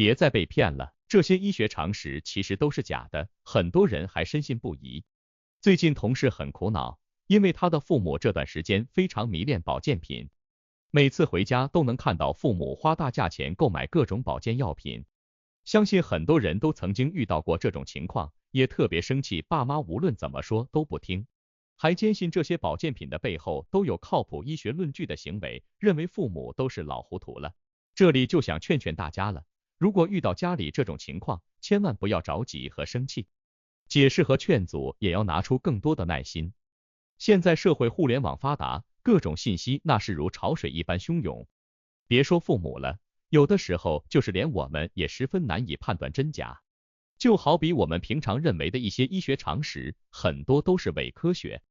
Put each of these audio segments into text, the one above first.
别再被骗了，这些医学常识其实都是假的，很多人还深信不疑。最近同事很苦恼，因为他的父母这段时间非常迷恋保健品，每次回家都能看到父母花大价钱购买各种保健药品。相信很多人都曾经遇到过这种情况，也特别生气，爸妈无论怎么说都不听，还坚信这些保健品的背后都有靠谱医学论据的行为，认为父母都是老糊涂了。这里就想劝劝大家了，如果遇到家里这种情况，千万不要着急和生气，解释和劝阻也要拿出更多的耐心。现在社会互联网发达，各种信息那是如潮水一般汹涌，别说父母了，有的时候就是连我们也十分难以判断真假。就好比我们平常认为的一些医学常识，很多都是伪科学，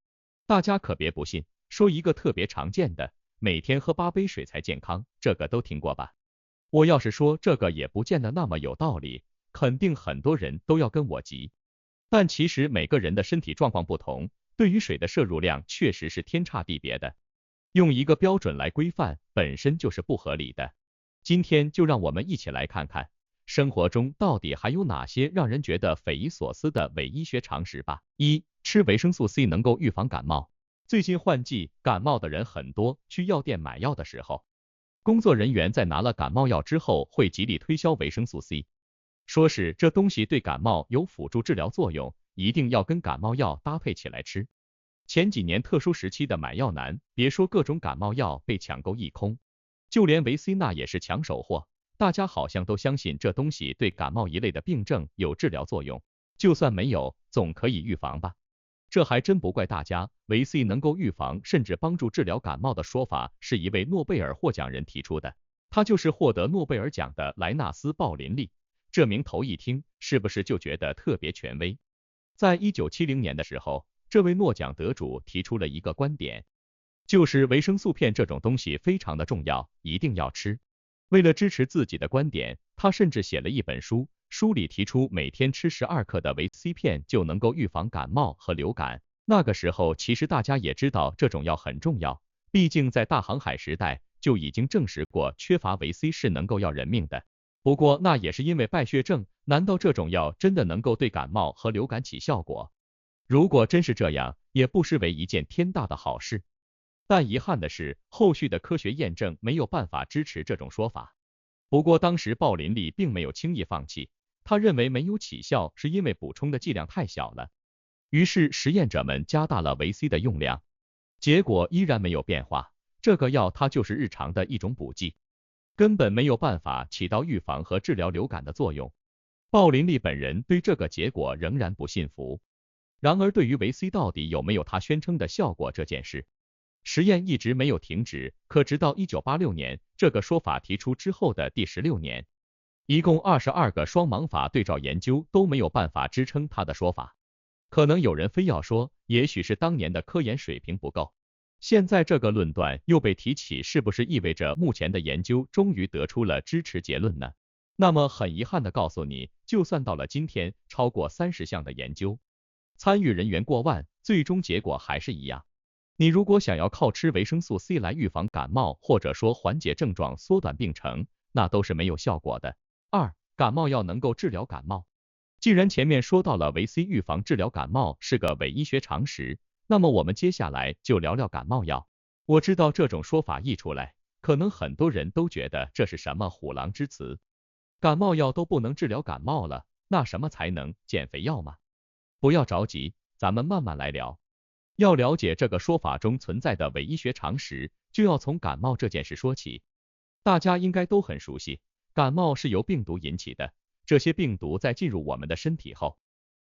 大家可别不信。说一个特别常见的，每天喝8杯水才健康，这个都听过吧？我要是说这个也不见得那么有道理，肯定很多人都要跟我急。但其实每个人的身体状况不同，对于水的摄入量确实是天差地别的，用一个标准来规范本身就是不合理的。今天就让我们一起来看看，生活中到底还有哪些让人觉得匪夷所思的伪医学常识吧。1. 吃维生素 C 能够预防感冒。最近换季，感冒的人很多，去药店买药的时候，工作人员在拿了感冒药之后会极力推销维生素 C， 说是这东西对感冒有辅助治疗作用，一定要跟感冒药搭配起来吃。前几年特殊时期的买药难，别说各种感冒药被抢购一空，就连维 C 那也是抢手货。大家好像都相信这东西对感冒一类的病症有治疗作用，就算没有，总可以预防吧？这还真不怪大家，维 C 能够预防甚至帮助治疗感冒的说法是一位诺贝尔获奖人提出的，他就是获得诺贝尔奖的莱纳斯·鲍林利。这名头一听，是不是就觉得特别权威？在1970年的时候，这位诺奖得主提出了一个观点，就是维生素片这种东西非常的重要，一定要吃。为了支持自己的观点，他甚至写了一本书，书里提出每天吃12克的维 C 片就能够预防感冒和流感。那个时候其实大家也知道这种药很重要，毕竟在大航海时代就已经证实过缺乏维 C 是能够要人命的。不过那也是因为败血症，难道这种药真的能够对感冒和流感起效果？如果真是这样，也不失为一件天大的好事。但遗憾的是，后续的科学验证没有办法支持这种说法。不过当时鲍林利并没有轻易放弃，他认为没有起效是因为补充的剂量太小了。于是实验者们加大了维 C 的用量，结果依然没有变化。这个药它就是日常的一种补剂，根本没有办法起到预防和治疗流感的作用。鲍林利本人对这个结果仍然不信服。然而对于维 C 到底有没有他宣称的效果这件事，实验一直没有停止，可直到1986年，这个说法提出之后的第16年，一共22个双盲法对照研究都没有办法支撑他的说法。可能有人非要说，也许是当年的科研水平不够。现在这个论断又被提起，是不是意味着目前的研究终于得出了支持结论呢？那么很遗憾的告诉你，就算到了今天，超过30项的研究，参与人员过万，最终结果还是一样。你如果想要靠吃维生素 C 来预防感冒，或者说缓解症状、缩短病程，那都是没有效果的。2. 感冒药能够治疗感冒。既然前面说到了维 C 预防治疗感冒是个伪医学常识，那么我们接下来就聊聊感冒药。我知道这种说法一出来，可能很多人都觉得这是什么虎狼之词，感冒药都不能治疗感冒了，那什么才能？减肥药吗？不要着急，咱们慢慢来聊。要了解这个说法中存在的伪医学常识，就要从感冒这件事说起。大家应该都很熟悉，感冒是由病毒引起的，这些病毒在进入我们的身体后，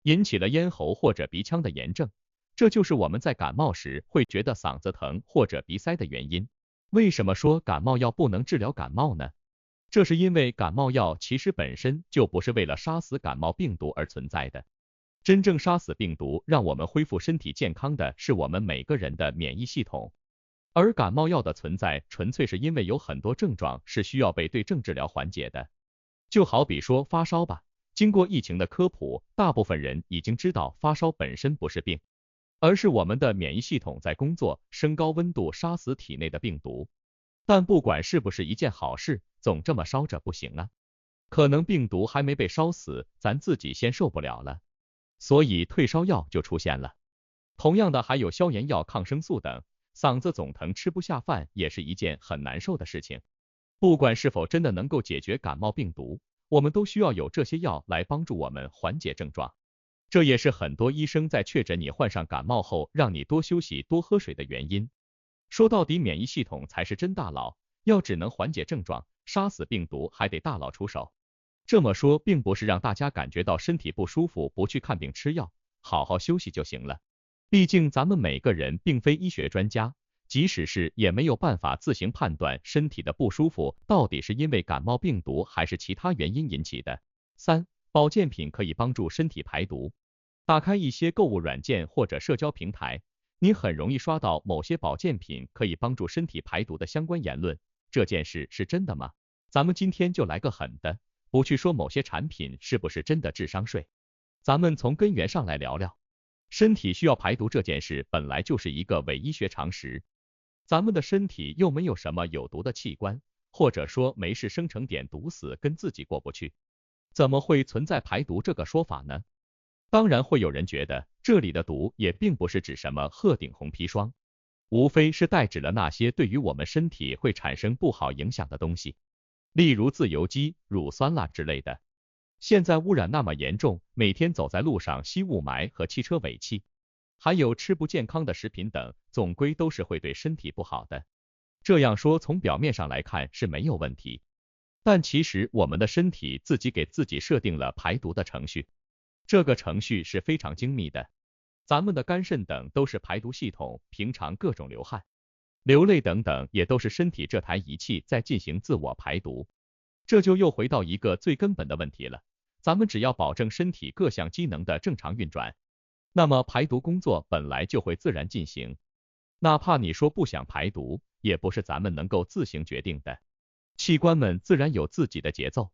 引起了咽喉或者鼻腔的炎症，这就是我们在感冒时会觉得嗓子疼或者鼻塞的原因。为什么说感冒药不能治疗感冒呢？这是因为感冒药其实本身就不是为了杀死感冒病毒而存在的。真正杀死病毒，让我们恢复身体健康的是我们每个人的免疫系统。而感冒药的存在，纯粹是因为有很多症状是需要被对症治疗缓解的。就好比说发烧吧，经过疫情的科普，大部分人已经知道发烧本身不是病，而是我们的免疫系统在工作，升高温度杀死体内的病毒。但不管是不是一件好事，总这么烧着不行啊。可能病毒还没被烧死，咱自己先受不了了，所以退烧药就出现了。同样的还有消炎药、抗生素等，嗓子总疼、吃不下饭也是一件很难受的事情。不管是否真的能够解决感冒病毒，我们都需要有这些药来帮助我们缓解症状。这也是很多医生在确诊你患上感冒后，让你多休息、多喝水的原因。说到底，免疫系统才是真大佬，药只能缓解症状，杀死病毒还得大佬出手。这么说，并不是让大家感觉到身体不舒服不去看病吃药，好好休息就行了。毕竟咱们每个人并非医学专家，即使是也没有办法自行判断身体的不舒服到底是因为感冒病毒还是其他原因引起的。3. 保健品可以帮助身体排毒。打开一些购物软件或者社交平台，你很容易刷到某些保健品可以帮助身体排毒的相关言论。这件事是真的吗？咱们今天就来个狠的，不去说某些产品是不是真的智商税，咱们从根源上来聊聊。身体需要排毒这件事本来就是一个伪医学常识，咱们的身体又没有什么有毒的器官，或者说没事生成点毒死跟自己过不去，怎么会存在排毒这个说法呢？当然会有人觉得这里的毒也并不是指什么鹤顶红砒霜，无非是代指了那些对于我们身体会产生不好影响的东西，例如自由基、乳酸钠之类的。现在污染那么严重，每天走在路上吸雾霾和汽车尾气，还有吃不健康的食品等，总归都是会对身体不好的。这样说从表面上来看是没有问题，但其实我们的身体自己给自己设定了排毒的程序，这个程序是非常精密的。咱们的肝肾等都是排毒系统，平常各种流汗、流泪等等也都是身体这台仪器在进行自我排毒。这就又回到一个最根本的问题了，咱们只要保证身体各项机能的正常运转，那么排毒工作本来就会自然进行。哪怕你说不想排毒，也不是咱们能够自行决定的，器官们自然有自己的节奏。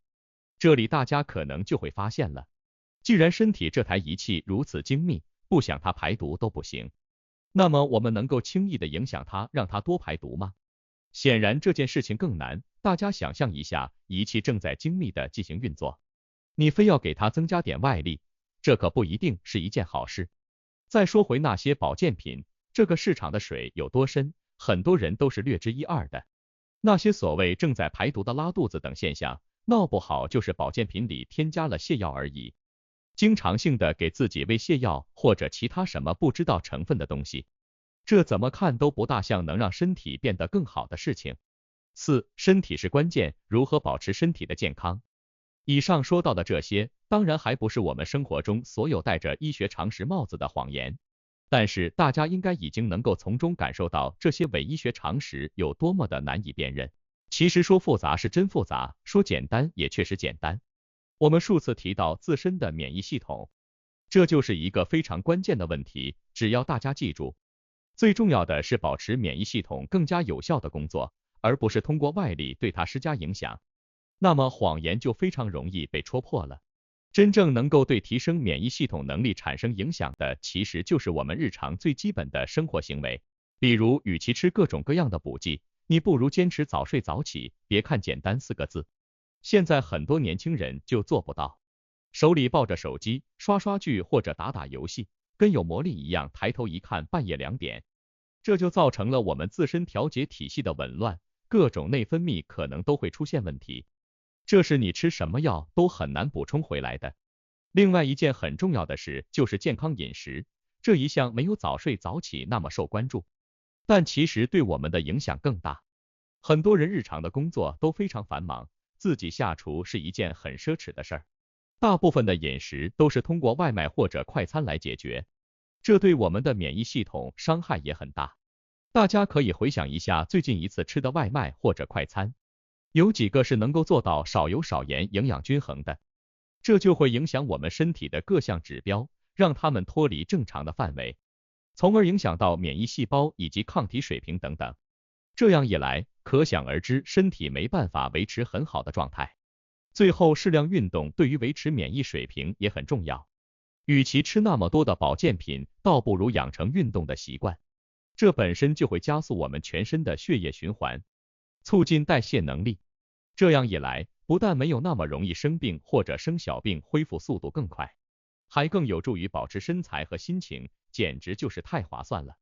这里大家可能就会发现了，既然身体这台仪器如此精密，不想它排毒都不行，那么我们能够轻易的影响它，让它多排毒吗？显然这件事情更难。大家想象一下，仪器正在精密的进行运作，你非要给它增加点外力，这可不一定是一件好事。再说回那些保健品，这个市场的水有多深，很多人都是略知一二的。那些所谓正在排毒的拉肚子等现象，闹不好就是保健品里添加了泻药而已，经常性的给自己喂泻药或者其他什么不知道成分的东西，这怎么看都不大像能让身体变得更好的事情。4. 身体是关键，如何保持身体的健康？以上说到的这些，当然还不是我们生活中所有戴着医学常识帽子的谎言，但是大家应该已经能够从中感受到这些伪医学常识有多么的难以辨认。其实说复杂是真复杂，说简单也确实简单。我们数次提到自身的免疫系统，这就是一个非常关键的问题，只要大家记住，最重要的是保持免疫系统更加有效的工作，而不是通过外力对它施加影响，那么谎言就非常容易被戳破了。真正能够对提升免疫系统能力产生影响的，其实就是我们日常最基本的生活行为。比如，与其吃各种各样的补剂，你不如坚持早睡早起。别看简单4个字，现在很多年轻人就做不到，手里抱着手机，刷刷剧或者打打游戏，跟有魔力一样，抬头一看半夜2点，这就造成了我们自身调节体系的紊乱，各种内分泌可能都会出现问题，这是你吃什么药都很难补充回来的。另外一件很重要的事就是健康饮食，这一项没有早睡早起那么受关注，但其实对我们的影响更大。很多人日常的工作都非常繁忙，自己下厨是一件很奢侈的事儿，大部分的饮食都是通过外卖或者快餐来解决，这对我们的免疫系统伤害也很大。大家可以回想一下最近一次吃的外卖或者快餐，有几个是能够做到少油少盐营养均衡的，这就会影响我们身体的各项指标，让它们脱离正常的范围，从而影响到免疫细胞以及抗体水平等等。这样一来，可想而知，身体没办法维持很好的状态。最后，适量运动对于维持免疫水平也很重要。与其吃那么多的保健品，倒不如养成运动的习惯，这本身就会加速我们全身的血液循环，促进代谢能力。这样一来，不但没有那么容易生病或者生小病，恢复速度更快，还更有助于保持身材和心情，简直就是太划算了。